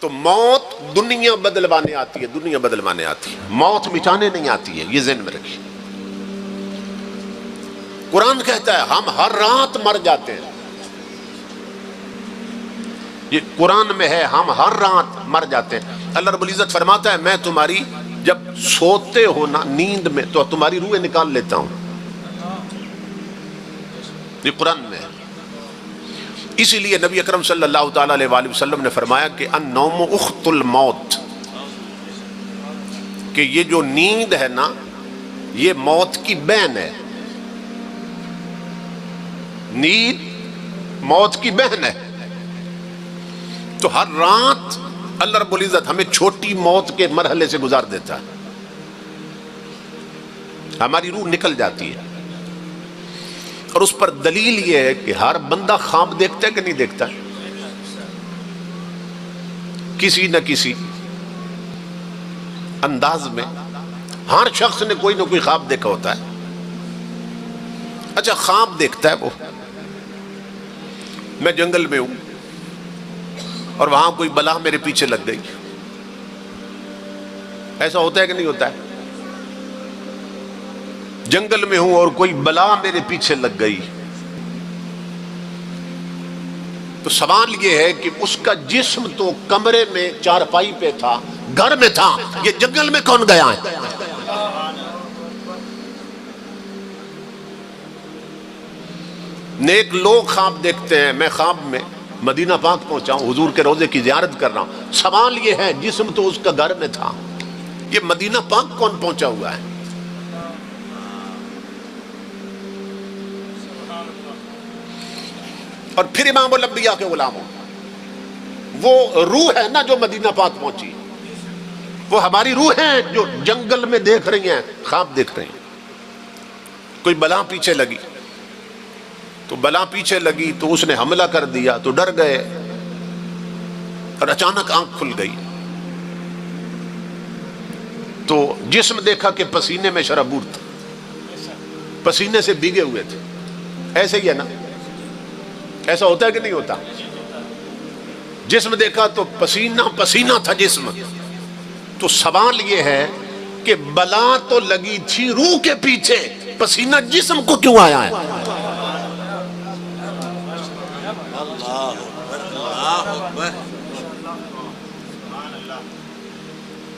تو موت دنیا بدلوانے آتی ہے، دنیا بدلوانے آتی ہے، موت مٹانے نہیں آتی ہے، یہ ذہن میں رکھیے۔ قرآن کہتا ہے ہم ہر رات مر جاتے ہیں، یہ قرآن میں ہے، ہم ہر رات مر جاتے ہیں۔ اللہ رب العزت فرماتا ہے میں تمہاری جب سوتے ہو نا نیند میں تو تمہاری روحیں نکال لیتا ہوں، یہ قرآن میں ہے۔ اسی لیے نبی اکرم صلی اللہ تعالیٰ علیہ وآلہ وسلم نے فرمایا کہ النوم اخت الموت، کہ یہ جو نیند ہے نا یہ موت کی بہن ہے، نیند موت کی بہن ہے۔ تو ہر رات اللہ رب العزت ہمیں چھوٹی موت کے مرحلے سے گزار دیتا ہے، ہماری روح نکل جاتی ہے۔ اور اس پر دلیل یہ ہے کہ ہر بندہ خواب دیکھتا ہے کہ نہیں دیکھتا ہے؟ کسی نہ کسی انداز میں ہر شخص نے کوئی نہ کوئی خواب دیکھا ہوتا ہے۔ اچھا خواب دیکھتا ہے وہ، میں جنگل میں ہوں اور وہاں کوئی بلا میرے پیچھے لگ گئی، ایسا ہوتا ہے کہ نہیں ہوتا ہے؟ جنگل میں ہوں اور کوئی بلا میرے پیچھے لگ گئی، تو سوال یہ ہے کہ اس کا جسم تو کمرے میں چارپائی پہ تھا، گھر میں تھا، یہ جنگل میں کون گیا ہے؟ نیک لوگ خواب دیکھتے ہیں، میں خواب میں مدینہ پاک پہنچا ہوں، حضور کے روضے کی زیارت کر رہا ہوں، سوال یہ ہے جسم تو اس کا گھر میں تھا، یہ مدینہ پاک کون پہنچا ہوا ہے؟ اور پھر امام الانبیاء کے غلاموں، وہ روح ہے نا جو مدینہ پاک پہنچی، وہ ہماری روح ہیں جو جنگل میں دیکھ رہی ہیں، خواب دیکھ رہی ہیں۔ کوئی بلا پیچھے لگی تو بلا پیچھے لگی تو اس نے حملہ کر دیا تو ڈر گئے، اور اچانک آنکھ کھل گئی تو جسم دیکھا کہ پسینے میں شرابور تھا، پسینے سے بھیگے ہوئے تھے۔ ایسے ہی ہے نا، ایسا ہوتا ہے کہ نہیں ہوتا؟ جسم دیکھا تو پسینہ پسینہ تھا جسم، تو سوال یہ ہے کہ بلا تو لگی تھی روح کے پیچھے، پسینہ جسم کو کیوں آیا ہے؟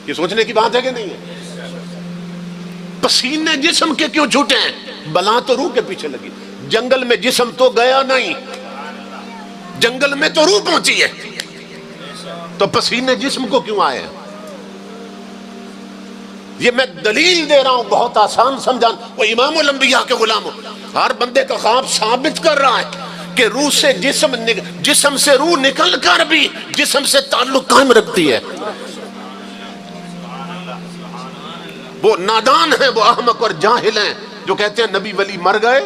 یہ سوچنے کی بات ہے کہ نہیں ہے؟ پسینے جسم کے کیوں چھوٹے ہیں؟ بلا تو روح کے پیچھے لگی، جنگل میں جسم تو گیا نہیں، جنگل میں تو روح پہنچی ہے، تو پسینے جسم کو کیوں آئے ہیں؟ یہ میں دلیل دے رہا ہوں، بہت آسان سمجھان، وہ امام الانبیاء کے غلاموں، ہر بندے کا خواب ثابت کر رہا ہے کہ روح سے جسم سے روح نکل کر بھی جسم سے تعلق قائم رکھتی ہے۔ وہ نادان ہیں، وہ احمق اور جاہل ہیں جو کہتے ہیں نبی ولی مر گئے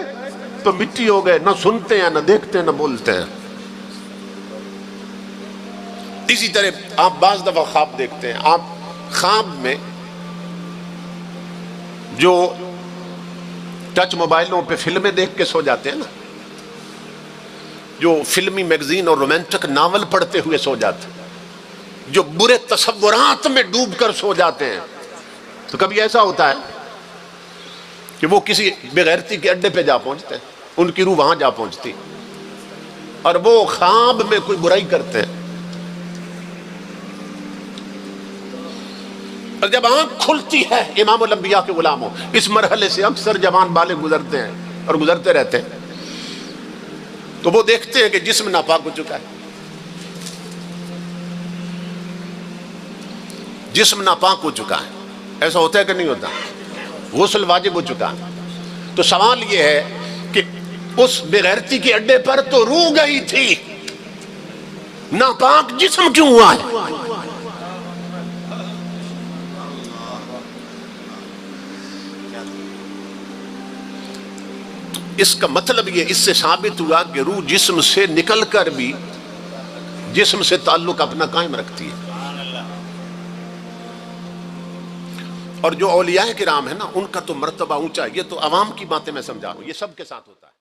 تو مٹی ہو گئے، نہ سنتے ہیں، نہ دیکھتے ہیں، نہ بولتے ہیں۔ اسی طرح آپ بعض دفعہ خواب دیکھتے ہیں، آپ خواب میں جو ٹچ موبائلوں پہ فلمیں دیکھ کے سو جاتے ہیں نا، جو فلمی میگزین اور رومانٹک ناول پڑھتے ہوئے سو جاتے ہیں، جو برے تصورات میں ڈوب کر سو جاتے ہیں، تو کبھی ایسا ہوتا ہے کہ وہ کسی بغیرتی کے اڈے پہ جا پہنچتے ہیں، ان کی روح وہاں جا پہنچتی اور وہ خواب میں کوئی برائی کرتے ہیں، اور جب آنکھ کھلتی ہے امام الانبیاء کے غلاموں، اس مرحلے سے اکثر جوان بالغ گزرتے ہیں اور گزرتے رہتے ہیں، تو وہ دیکھتے ہیں کہ جسم ناپاک ہو چکا ہے، جسم ناپاک ہو چکا ہے۔ ایسا ہوتا ہے کہ نہیں ہوتا؟ غسل واجب ہو چکا ہے۔ تو سوال یہ ہے کہ اس بغیرتی کے اڈے پر تو روح گئی تھی، ناپاک جسم کیوں ہوا ہے؟ اس کا مطلب یہ، اس سے ثابت ہوا کہ روح جسم سے نکل کر بھی جسم سے تعلق اپنا قائم رکھتی ہے۔ اور جو اولیاء کرام ہیں نا، ان کا تو مرتبہ اونچا ہے، یہ تو عوام کی باتیں میں سمجھا رہا ہوں، یہ سب کے ساتھ ہوتا ہے۔